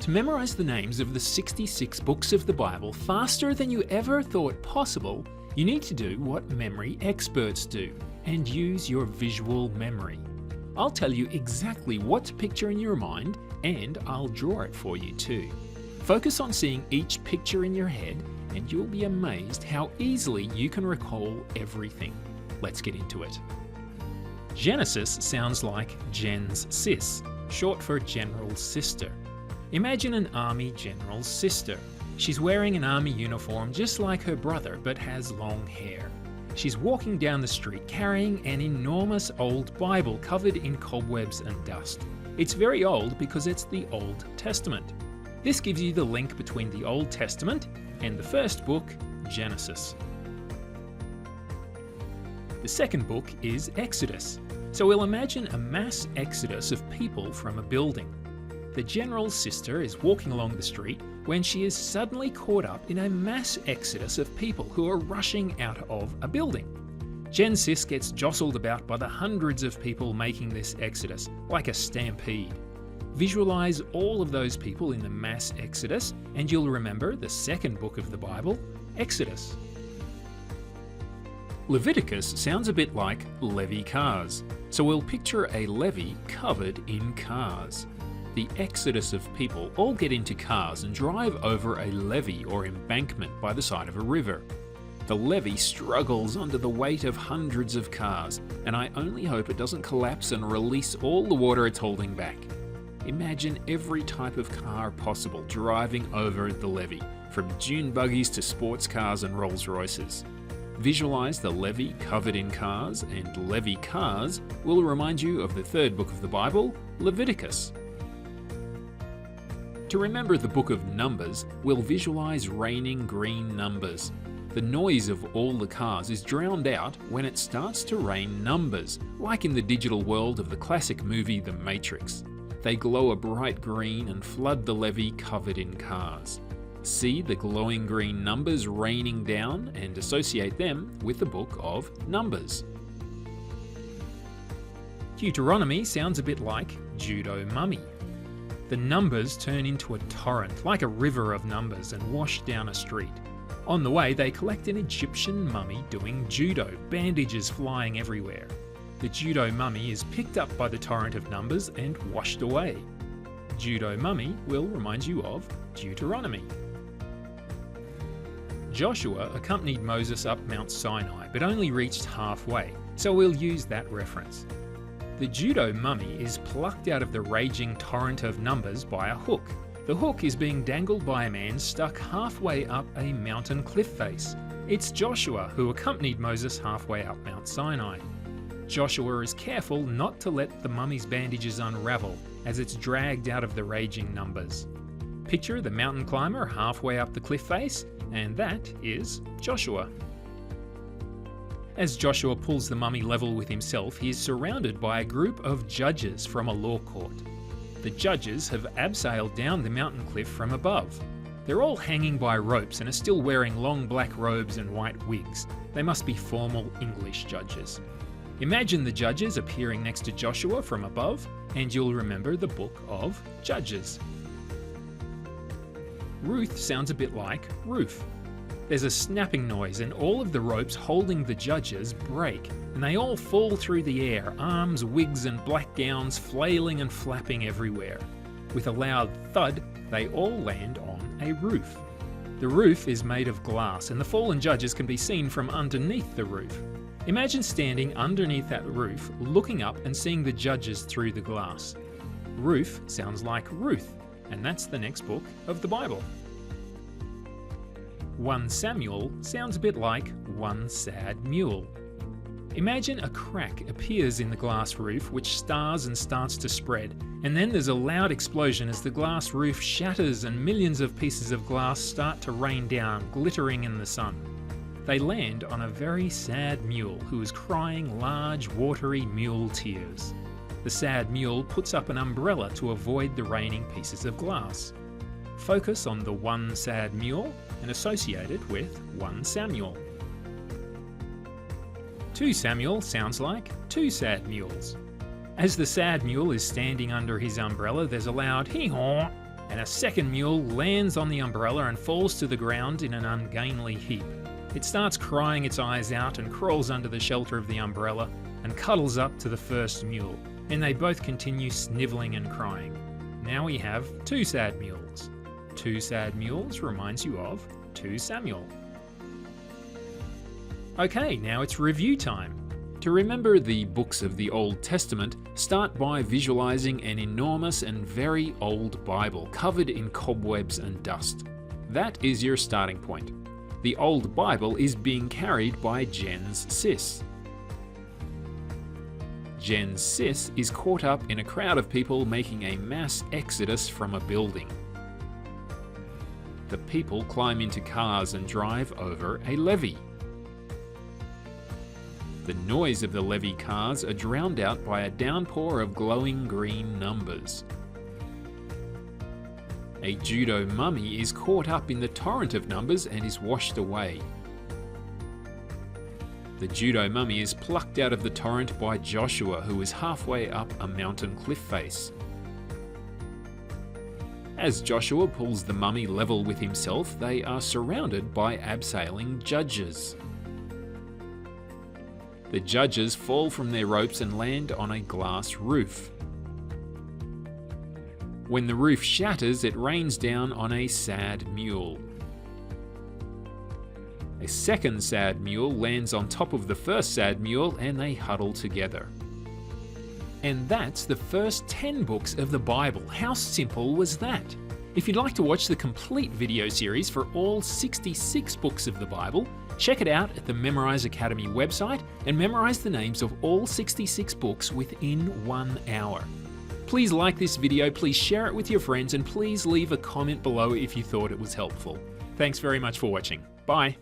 To memorize the names of the 66 books of the Bible faster than you ever thought possible, you need to do what memory experts do and use your visual memory. I'll tell you exactly what to picture in your mind, and I'll draw it for you too. Focus on seeing each picture in your head and you'll be amazed how easily you can recall everything. Let's get into it. Genesis sounds like Gen's sis, short for General's sister. Imagine an army general's sister. She's wearing an army uniform just like her brother, but has long hair. She's walking down the street carrying an enormous old Bible covered in cobwebs and dust. It's very old because it's the Old Testament. This gives you the link between the Old Testament and the first book, Genesis. The second book is Exodus. So we'll imagine a mass exodus of people from a building. The general's sister is walking along the street when she is suddenly caught up in a mass exodus of people who are rushing out of a building. Gen's sis gets jostled about by the hundreds of people making this exodus, like a stampede. Visualize all of those people in the mass exodus and you'll remember the second book of the Bible, Exodus. Leviticus sounds a bit like levee cars, so we'll picture a levee covered in cars. The exodus of people all get into cars and drive over a levee or embankment by the side of a river. The levee struggles under the weight of hundreds of cars, and I only hope it doesn't collapse and release all the water it's holding back. Imagine every type of car possible driving over the levee, from dune buggies to sports cars and Rolls Royces. Visualize the levee covered in cars, and levee cars will remind you of the third book of the Bible, Leviticus. To remember the book of Numbers, we'll visualize raining green numbers. The noise of all the cars is drowned out when it starts to rain numbers, like in the digital world of the classic movie The Matrix. They glow a bright green and flood the levee covered in cars. See the glowing green numbers raining down and associate them with the book of Numbers. Deuteronomy sounds a bit like Judo-Mummy. The numbers turn into a torrent, like a river of numbers, and wash down a street. On the way, they collect an Egyptian mummy doing judo, bandages flying everywhere. The judo mummy is picked up by the torrent of numbers and washed away. Judo mummy will remind you of Deuteronomy. Joshua accompanied Moses up Mount Sinai, but only reached halfway, so we'll use that reference. The judo mummy is plucked out of the raging torrent of numbers by a hook. The hook is being dangled by a man stuck halfway up a mountain cliff face. It's Joshua who accompanied Moses halfway up Mount Sinai. Joshua is careful not to let the mummy's bandages unravel as it's dragged out of the raging numbers. Picture the mountain climber halfway up the cliff face, and that is Joshua. As Joshua pulls the mummy level with himself, he is surrounded by a group of judges from a law court. The judges have abseiled down the mountain cliff from above. They're all hanging by ropes and are still wearing long black robes and white wigs. They must be formal English judges. Imagine the judges appearing next to Joshua from above, and you'll remember the book of Judges. Ruth sounds a bit like roof. There's a snapping noise and all of the ropes holding the judges break, and they all fall through the air, arms, wigs and black gowns flailing and flapping everywhere. With a loud thud, they all land on a roof. The roof is made of glass and the fallen judges can be seen from underneath the roof. Imagine standing underneath that roof, looking up and seeing the judges through the glass. Roof sounds like Ruth, and that's the next book of the Bible. 1 Samuel sounds a bit like One Sad Mule. Imagine a crack appears in the glass roof which stars and starts to spread, and then there's a loud explosion as the glass roof shatters and millions of pieces of glass start to rain down, glittering in the sun. They land on a very sad mule who is crying large, watery mule tears. The sad mule puts up an umbrella to avoid the raining pieces of glass. Focus on the one sad mule and associate it with 1 Samuel. 2 Samuel sounds like 2 sad mules. As the sad mule is standing under his umbrella, there's a loud hee-haw, and and a second mule lands on the umbrella and falls to the ground in an ungainly heap. It starts crying its eyes out and crawls under the shelter of the umbrella and cuddles up to the first mule, and they both continue snivelling and crying. Now we have 2 sad mules. 2 sad mules reminds you of 2 Samuel. Okay, now it's review time. To remember the books of the Old Testament, start by visualizing an enormous and very old Bible covered in cobwebs and dust. That is your starting point. The old Bible is being carried by Jen's sis. Jen's sis is caught up in a crowd of people making a mass exodus from a building. The people climb into cars and drive over a levee. The noise of the levee cars are drowned out by a downpour of glowing green numbers. A judo mummy is caught up in the torrent of numbers and is washed away. The judo mummy is plucked out of the torrent by Joshua, who is halfway up a mountain cliff face. As Joshua pulls the mummy level with himself, they are surrounded by abseiling judges. The judges fall from their ropes and land on a glass roof. When the roof shatters, it rains down on a sad mule. A second sad mule lands on top of the first sad mule and they huddle together. And that's the first 10 books of the Bible. How simple was that? If you'd like to watch the complete video series for all 66 books of the Bible, check it out at the Memorize Academy website and memorize the names of all 66 books within 1 hour. Please like this video, please share it with your friends, and please leave a comment below if you thought it was helpful. Thanks very much for watching. Bye.